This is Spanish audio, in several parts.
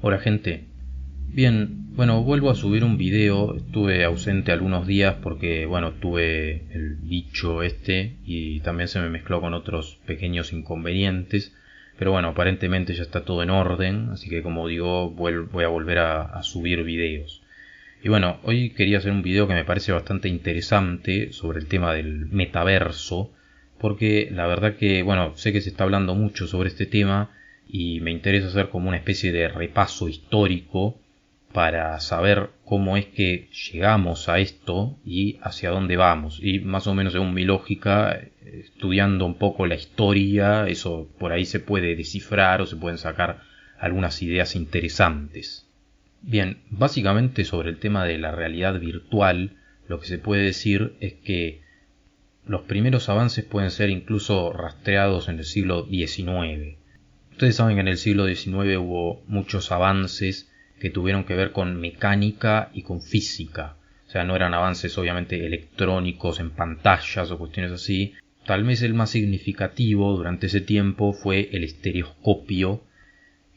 Hola gente. Bien, bueno, vuelvo a subir un video. Estuve ausente algunos días porque, bueno, tuve el bicho este y también se me mezcló con otros pequeños inconvenientes. Pero bueno, aparentemente ya está todo en orden, así que como digo, voy a volver a subir videos. Y bueno, hoy quería hacer un video que me parece bastante interesante sobre el tema del metaverso, porque la verdad que, bueno, sé que se está hablando mucho sobre este tema y me interesa hacer como una especie de repaso histórico para saber cómo es que llegamos a esto y hacia dónde vamos. Y más o menos según mi lógica, estudiando un poco la historia, eso por ahí se puede descifrar o se pueden sacar algunas ideas interesantes. Bien, básicamente sobre el tema de la realidad virtual, lo que se puede decir es que los primeros avances pueden ser incluso rastreados en el siglo XIX. Ustedes saben que en el siglo XIX hubo muchos avances que tuvieron que ver con mecánica y con física. O sea, no eran avances obviamente electrónicos en pantallas o cuestiones así. Tal vez el más significativo durante ese tiempo fue el estereoscopio,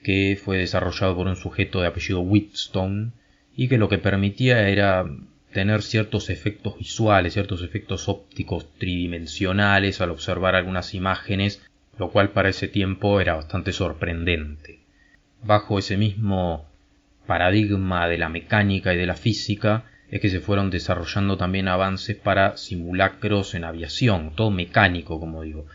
que fue desarrollado por un sujeto de apellido Wheatstone y que lo que permitía era tener ciertos efectos visuales, ciertos efectos ópticos tridimensionales al observar algunas imágenes, lo cual para ese tiempo era bastante sorprendente. Bajo ese mismo paradigma de la mecánica y de la física es que se fueron desarrollando también avances para simulacros en aviación, todo mecánico, como digo.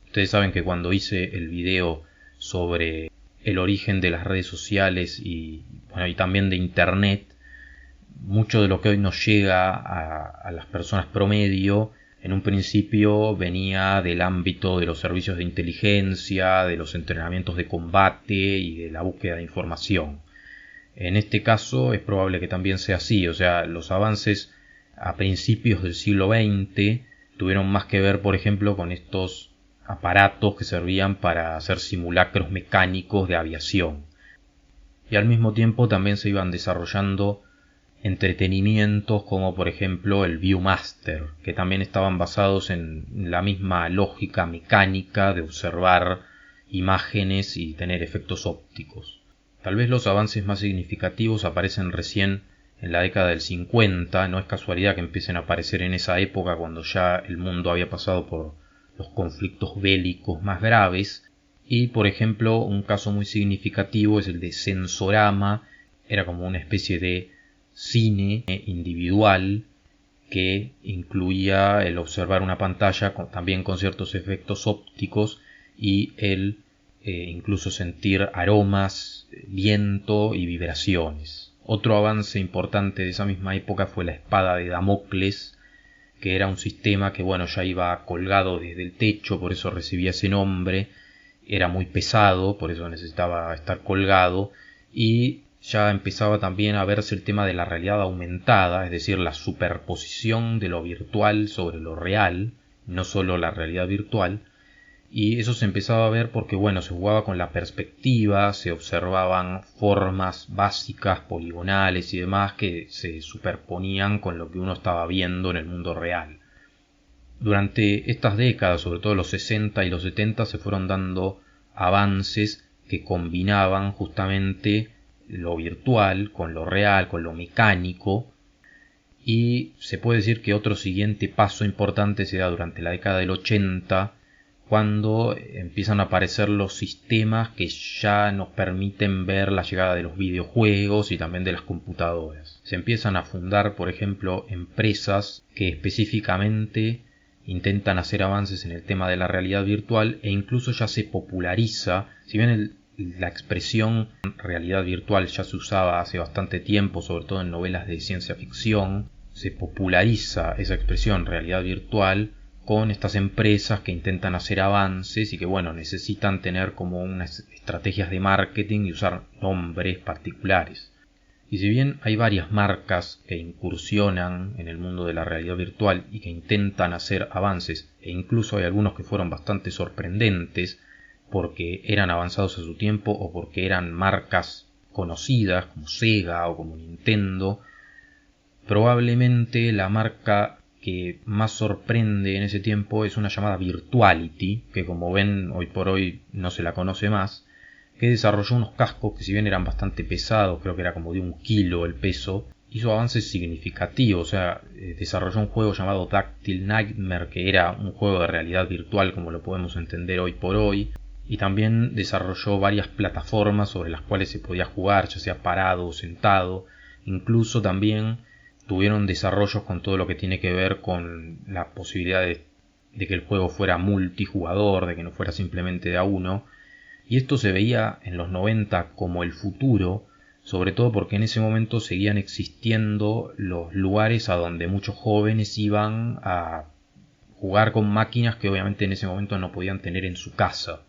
Ustedes saben que cuando hice el video sobre el origen de las redes sociales y, bueno, y también de Internet, mucho de lo que hoy nos llega a las personas promedio en un principio venía del ámbito de los servicios de inteligencia, de los entrenamientos de combate y de la búsqueda de información. En este caso es probable que también sea así, o sea, los avances a principios del siglo XX tuvieron más que ver, por ejemplo, con estos aparatos que servían para hacer simulacros mecánicos de aviación. Y al mismo tiempo también se iban desarrollando entretenimientos como por ejemplo el Viewmaster, que también estaban basados en la misma lógica mecánica de observar imágenes y tener efectos ópticos. Tal vez los avances más significativos aparecen recién en la década del 50, no es casualidad que empiecen a aparecer en esa época cuando ya el mundo había pasado por los conflictos bélicos más graves. Y por ejemplo un caso muy significativo es el de Sensorama. Era como una especie de cine individual que incluía el observar una pantalla también con ciertos efectos ópticos y el incluso sentir aromas, viento y vibraciones. Otro avance importante de esa misma época fue la espada de Damocles, que era un sistema que bueno ya iba colgado desde el techo, por eso recibía ese nombre. Era muy pesado, por eso necesitaba estar colgado, y ya empezaba también a verse el tema de la realidad aumentada, es decir, la superposición de lo virtual sobre lo real, no solo la realidad virtual. Y eso se empezaba a ver porque bueno, se jugaba con la perspectiva, se observaban formas básicas, poligonales y demás que se superponían con lo que uno estaba viendo en el mundo real. Durante estas décadas, sobre todo los 60 y los 70, se fueron dando avances que combinaban justamente lo virtual con lo real, con lo mecánico, y se puede decir que otro siguiente paso importante se da durante la década del 80, cuando empiezan a aparecer los sistemas que ya nos permiten ver la llegada de los videojuegos y también de las computadoras. Se empiezan a fundar, por ejemplo, empresas que específicamente intentan hacer avances en el tema de la realidad virtual e incluso ya se populariza, si bien la expresión realidad virtual ya se usaba hace bastante tiempo, sobre todo en novelas de ciencia ficción, se populariza esa expresión realidad virtual con estas empresas que intentan hacer avances y que bueno, necesitan tener como unas estrategias de marketing y usar nombres particulares. Y si bien hay varias marcas que incursionan en el mundo de la realidad virtual y que intentan hacer avances, e incluso hay algunos que fueron bastante sorprendentes porque eran avanzados a su tiempo o porque eran marcas conocidas como Sega o como Nintendo, probablemente la marca que más sorprende en ese tiempo es una llamada Virtuality, que como ven hoy por hoy no se la conoce más. que desarrolló unos cascos que, si bien eran bastante pesados, creo que era como de 1 kilo el peso, hizo avances significativos. O sea, desarrolló un juego llamado Dactyl Nightmare, que era un juego de realidad virtual como lo podemos entender hoy por hoy, y también desarrolló varias plataformas sobre las cuales se podía jugar, ya sea parado o sentado. Incluso también tuvieron desarrollos con todo lo que tiene que ver con la posibilidad de que el juego fuera multijugador, de que no fuera simplemente de a uno. Y esto se veía en los 90 como el futuro, sobre todo porque en ese momento seguían existiendo los lugares a donde muchos jóvenes iban a jugar con máquinas que obviamente en ese momento no podían tener en su casa.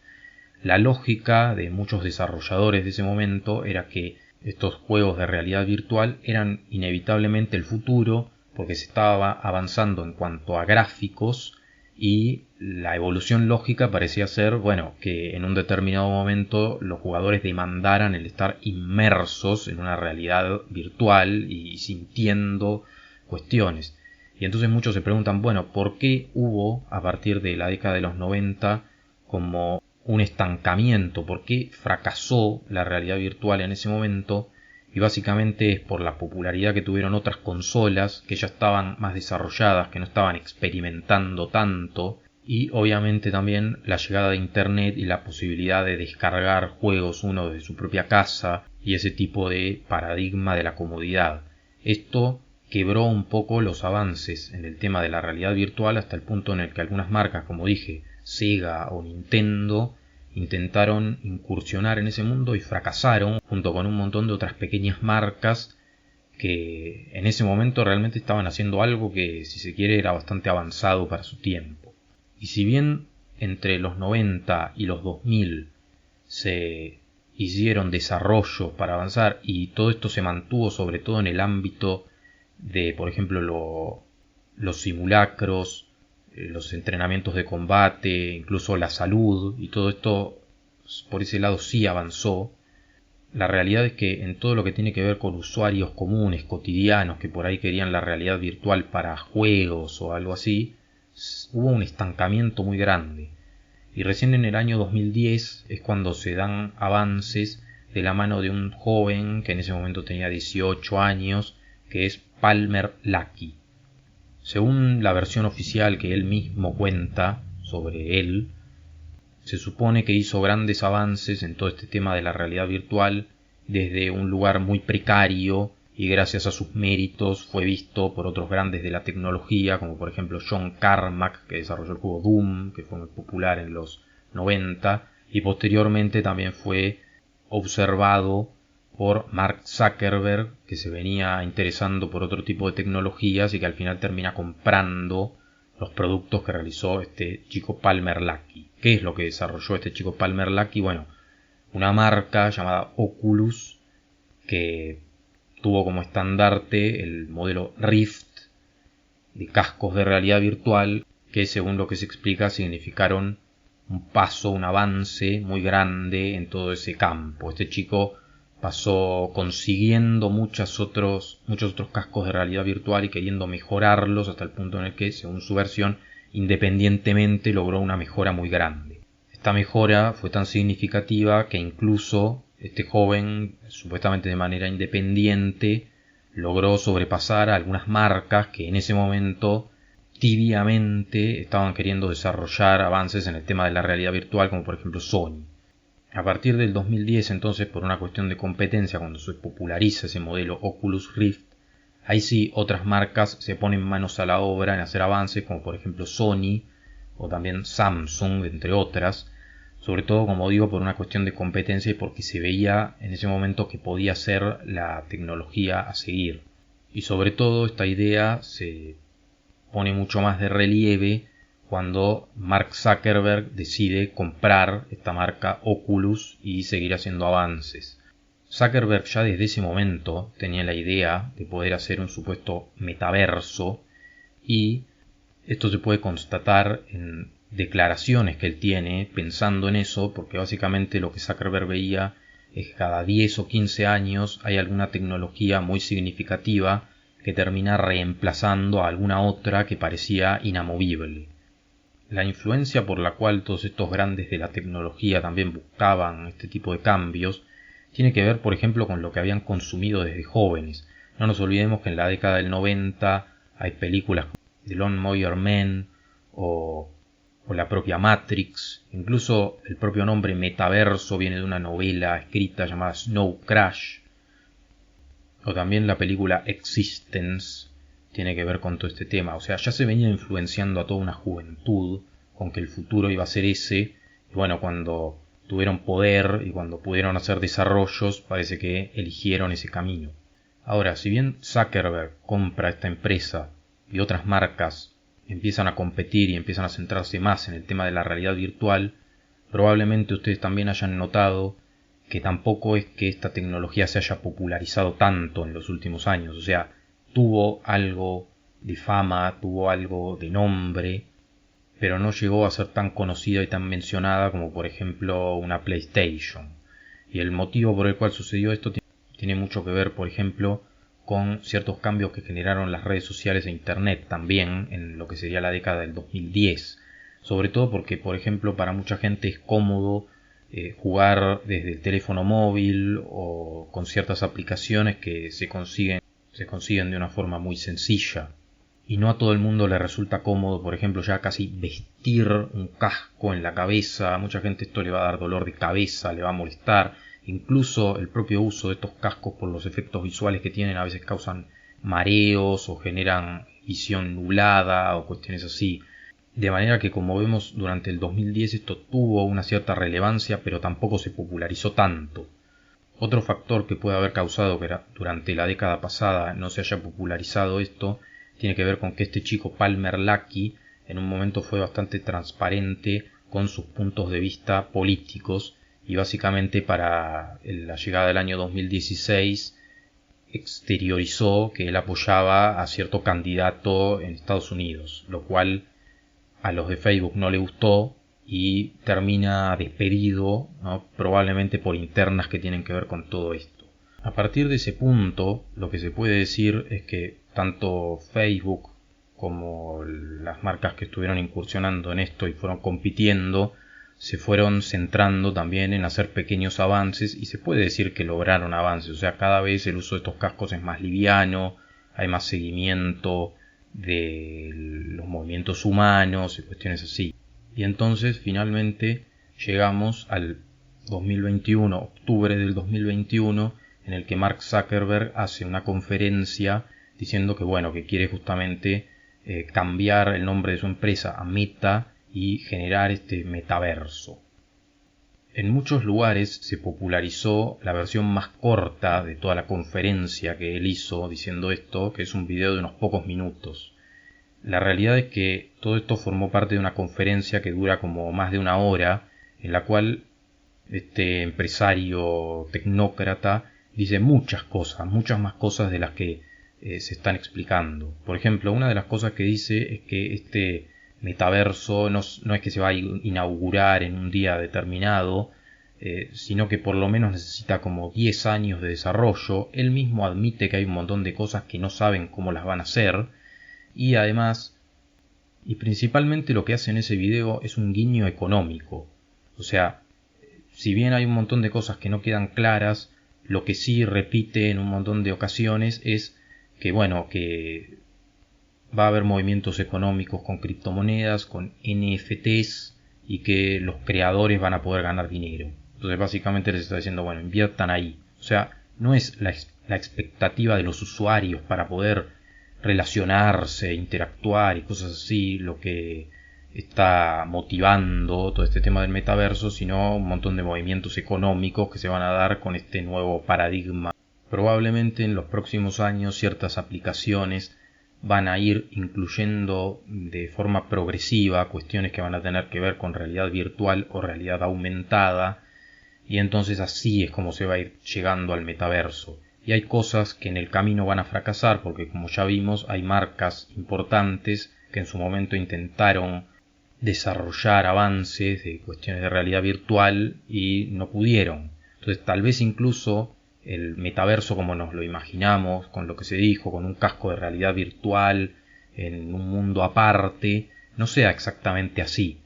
La lógica de muchos desarrolladores de ese momento era que estos juegos de realidad virtual eran inevitablemente el futuro, porque se estaba avanzando en cuanto a gráficos, y la evolución lógica parecía ser, bueno, que en un determinado momento los jugadores demandaran el estar inmersos en una realidad virtual y sintiendo cuestiones. Y entonces muchos se preguntan, bueno, ¿por qué hubo a partir de la década de los 90 como un estancamiento? ¿Por qué fracasó la realidad virtual en ese momento? Y básicamente es por la popularidad que tuvieron otras consolas que ya estaban más desarrolladas, que no estaban experimentando tanto, y obviamente también la llegada de internet y la posibilidad de descargar juegos uno desde su propia casa y ese tipo de paradigma de la comodidad. Esto quebró un poco los avances en el tema de la realidad virtual, hasta el punto en el que algunas marcas, como dije, Sega o Nintendo, intentaron incursionar en ese mundo y fracasaron, junto con un montón de otras pequeñas marcas que en ese momento realmente estaban haciendo algo que, si se quiere, era bastante avanzado para su tiempo. Y si bien entre los 90 y los 2000 se hicieron desarrollos para avanzar, y todo esto se mantuvo sobre todo en el ámbito de, por ejemplo, los simulacros, los entrenamientos de combate, incluso la salud, y todo esto por ese lado sí avanzó. La realidad es que en todo lo que tiene que ver con usuarios comunes, cotidianos, que por ahí querían la realidad virtual para juegos o algo así, hubo un estancamiento muy grande. Y recién en el año 2010 es cuando se dan avances de la mano de un joven que en ese momento tenía 18 años, que es Palmer Luckey. Según la versión oficial que él mismo cuenta sobre él, se supone que hizo grandes avances en todo este tema de la realidad virtual desde un lugar muy precario, y gracias a sus méritos fue visto por otros grandes de la tecnología, como por ejemplo John Carmack, que desarrolló el juego Doom, que fue muy popular en los 90, y posteriormente también fue observado por Mark Zuckerberg, que se venía interesando por otro tipo de tecnologías y que al final termina comprando los productos que realizó este chico Palmer Luckey. ¿Qué es lo que desarrolló este chico Palmer Luckey? Bueno, una marca llamada Oculus, que tuvo como estandarte el modelo Rift de cascos de realidad virtual, que según lo que se explica significaron un paso, un avance muy grande en todo ese campo. Este chico pasó consiguiendo muchos otros cascos de realidad virtual y queriendo mejorarlos hasta el punto en el que, según su versión, independientemente logró una mejora muy grande. Esta mejora fue tan significativa que incluso este joven, supuestamente de manera independiente, logró sobrepasar a algunas marcas que en ese momento tibiamente estaban queriendo desarrollar avances en el tema de la realidad virtual, como por ejemplo Sony. A partir del 2010, entonces, por una cuestión de competencia, cuando se populariza ese modelo Oculus Rift, ahí sí otras marcas se ponen manos a la obra en hacer avances, como por ejemplo Sony o también Samsung, entre otras, sobre todo, como digo, por una cuestión de competencia y porque se veía en ese momento que podía ser la tecnología a seguir. Y sobre todo esta idea se pone mucho más de relieve cuando Mark Zuckerberg decide comprar esta marca Oculus y seguir haciendo avances. Zuckerberg ya desde ese momento tenía la idea de poder hacer un supuesto metaverso, y esto se puede constatar en declaraciones que él tiene pensando en eso, porque básicamente lo que Zuckerberg veía es que cada 10 o 15 años hay alguna tecnología muy significativa que termina reemplazando a alguna otra que parecía inamovible. la influencia por la cual todos estos grandes de la tecnología también buscaban este tipo de cambios tiene que ver, por ejemplo, con lo que habían consumido desde jóvenes. No nos olvidemos que en la década del 90 hay películas de Lawnmower Man o la propia Matrix. Incluso el propio nombre metaverso viene de una novela escrita llamada Snow Crash. O también la película Existence tiene que ver con todo este tema. O sea, ya se venía influenciando a toda una juventud con que el futuro iba a ser ese. Y bueno, cuando tuvieron poder y cuando pudieron hacer desarrollos, parece que eligieron ese camino. Ahora, si bien Zuckerberg compra esta empresa y otras marcas empiezan a competir y empiezan a centrarse más en el tema de la realidad virtual, probablemente ustedes también hayan notado que tampoco es que esta tecnología se haya popularizado tanto en los últimos años. O sea, tuvo algo de fama, tuvo algo de nombre, pero no llegó a ser tan conocida y tan mencionada como por ejemplo una PlayStation. Y el motivo por el cual sucedió esto tiene mucho que ver, por ejemplo, con ciertos cambios que generaron las redes sociales e Internet también en lo que sería la década del 2010. Sobre todo porque, por ejemplo, para mucha gente es cómodo jugar desde el teléfono móvil o con ciertas aplicaciones que se consiguen de una forma muy sencilla. Y no a todo el mundo le resulta cómodo, por ejemplo, ya casi vestir un casco en la cabeza. A mucha gente esto le va a dar dolor de cabeza, le va a molestar. Incluso el propio uso de estos cascos por los efectos visuales que tienen a veces causan mareos o generan visión nublada o cuestiones así. De manera que, como vemos, durante el 2010 esto tuvo una cierta relevancia, pero tampoco se popularizó tanto. Otro factor que puede haber causado que durante la década pasada no se haya popularizado esto tiene que ver con que este chico Palmer Luckey en un momento fue bastante transparente con sus puntos de vista políticos y básicamente para la llegada del año 2016 exteriorizó que él apoyaba a cierto candidato en Estados Unidos, lo cual a los de Facebook no le gustó y termina despedido, ¿no? Probablemente por internas que tienen que ver con todo esto. A partir de ese punto, lo que se puede decir es que tanto Facebook como las marcas que estuvieron incursionando en esto y fueron compitiendo, se fueron centrando también en hacer pequeños avances y se puede decir que lograron avances. O sea, cada vez el uso de estos cascos es más liviano, hay más seguimiento de los movimientos humanos y cuestiones así. Y entonces finalmente llegamos al 2021, octubre del 2021, en el que Mark Zuckerberg hace una conferencia diciendo que bueno, que quiere justamente cambiar el nombre de su empresa a Meta y generar este metaverso. En muchos lugares se popularizó la versión más corta de toda la conferencia que él hizo diciendo esto, que es un video de unos pocos minutos. La realidad es que todo esto formó parte de una conferencia que dura como más de una hora, en la cual este empresario tecnócrata dice muchas cosas, muchas más cosas de las que se están explicando. Por ejemplo, una de las cosas que dice es que este metaverso no es que se va a inaugurar en un día determinado, sino que por lo menos necesita como 10 años de desarrollo. Él mismo admite que hay un montón de cosas que no saben cómo las van a hacer, y además, y principalmente lo que hace en ese video es un guiño económico. O sea, si bien hay un montón de cosas que no quedan claras, lo que sí repite en un montón de ocasiones es que bueno, que va a haber movimientos económicos con criptomonedas, con NFTs y que los creadores van a poder ganar dinero. Entonces básicamente les está diciendo, bueno, inviertan ahí. O sea, no es la expectativa de los usuarios para poder relacionarse, interactuar y cosas así lo que está motivando todo este tema del metaverso, sino un montón de movimientos económicos que se van a dar con este nuevo paradigma. Probablemente en los próximos años ciertas aplicaciones van a ir incluyendo de forma progresiva cuestiones que van a tener que ver con realidad virtual o realidad aumentada, y entonces así es como se va a ir llegando al metaverso. Y hay cosas que en el camino van a fracasar porque, como ya vimos, hay marcas importantes que en su momento intentaron desarrollar avances de cuestiones de realidad virtual y no pudieron. Entonces tal vez incluso el metaverso como nos lo imaginamos, con lo que se dijo, con un casco de realidad virtual en un mundo aparte, no sea exactamente así.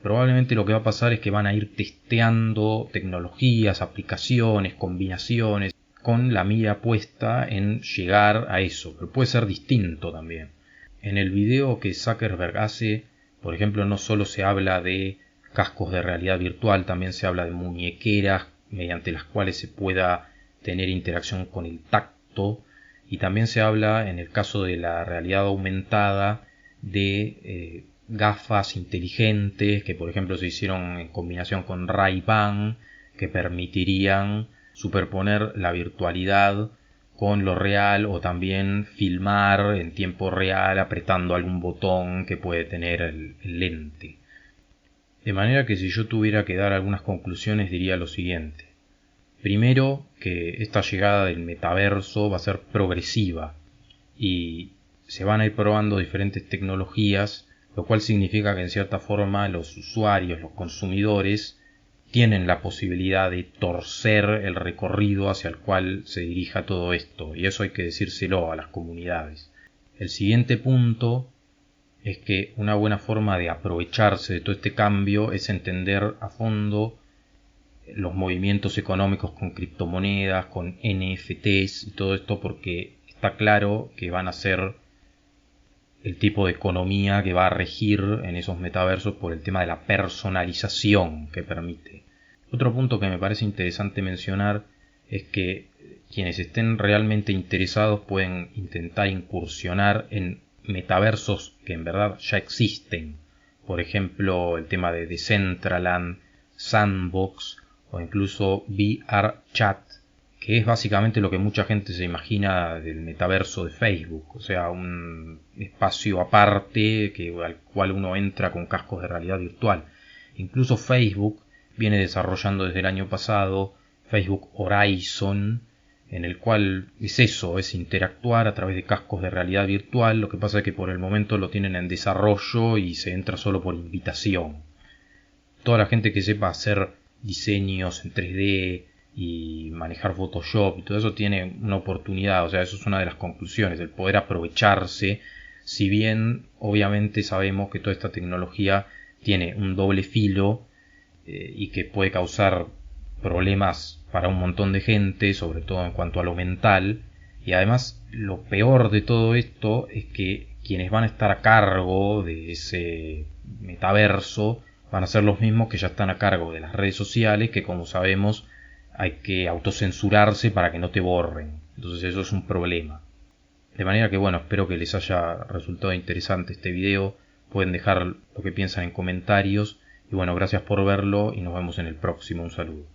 Probablemente lo que va a pasar es que van a ir testeando tecnologías, aplicaciones, combinaciones, con la mira puesta en llegar a eso, pero puede ser distinto también. En el video que Zuckerberg hace, por ejemplo, no solo se habla de cascos de realidad virtual, también se habla de muñequeras mediante las cuales se pueda tener interacción con el tacto, y también se habla, en el caso de la realidad aumentada, de gafas inteligentes que por ejemplo se hicieron en combinación con Ray-Ban, que permitirían superponer la virtualidad con lo real, o también filmar en tiempo real apretando algún botón que puede tener el lente. De manera que si yo tuviera que dar algunas conclusiones diría lo siguiente. Primero, que esta llegada del metaverso va a ser progresiva y se van a ir probando diferentes tecnologías, lo cual significa que en cierta forma los usuarios, los consumidores, tienen la posibilidad de torcer el recorrido hacia el cual se dirija todo esto, y eso hay que decírselo a las comunidades. El siguiente punto es que una buena forma de aprovecharse de todo este cambio es entender a fondo los movimientos económicos con criptomonedas, con NFTs y todo esto, porque está claro que van a ser el tipo de economía que va a regir en esos metaversos por el tema de la personalización que permite. Otro punto que me parece interesante mencionar es que quienes estén realmente interesados pueden intentar incursionar en metaversos que en verdad ya existen. Por ejemplo, el tema de Decentraland, Sandbox o incluso VRChat, que es básicamente lo que mucha gente se imagina del metaverso de Facebook, o sea, un espacio aparte al cual uno entra con cascos de realidad virtual. Incluso Facebook viene desarrollando desde el año pasado Facebook Horizon, en el cual es eso, es interactuar a través de cascos de realidad virtual. Lo que pasa es que por el momento lo tienen en desarrollo y se entra solo por invitación. Toda la gente que sepa hacer diseños en 3D y manejar Photoshop y todo eso tiene una oportunidad, o sea, eso es una de las conclusiones, el poder aprovecharse, si bien obviamente sabemos que toda esta tecnología tiene un doble filo y que puede causar problemas para un montón de gente, sobre todo en cuanto a lo mental, y además lo peor de todo esto es que quienes van a estar a cargo de ese metaverso van a ser los mismos que ya están a cargo de las redes sociales, que como sabemos hay que autocensurarse para que no te borren. Entonces eso es un problema. De manera que bueno, espero que les haya resultado interesante este video. Pueden dejar lo que piensan en comentarios. Y bueno, gracias por verlo y nos vemos en el próximo. Un saludo.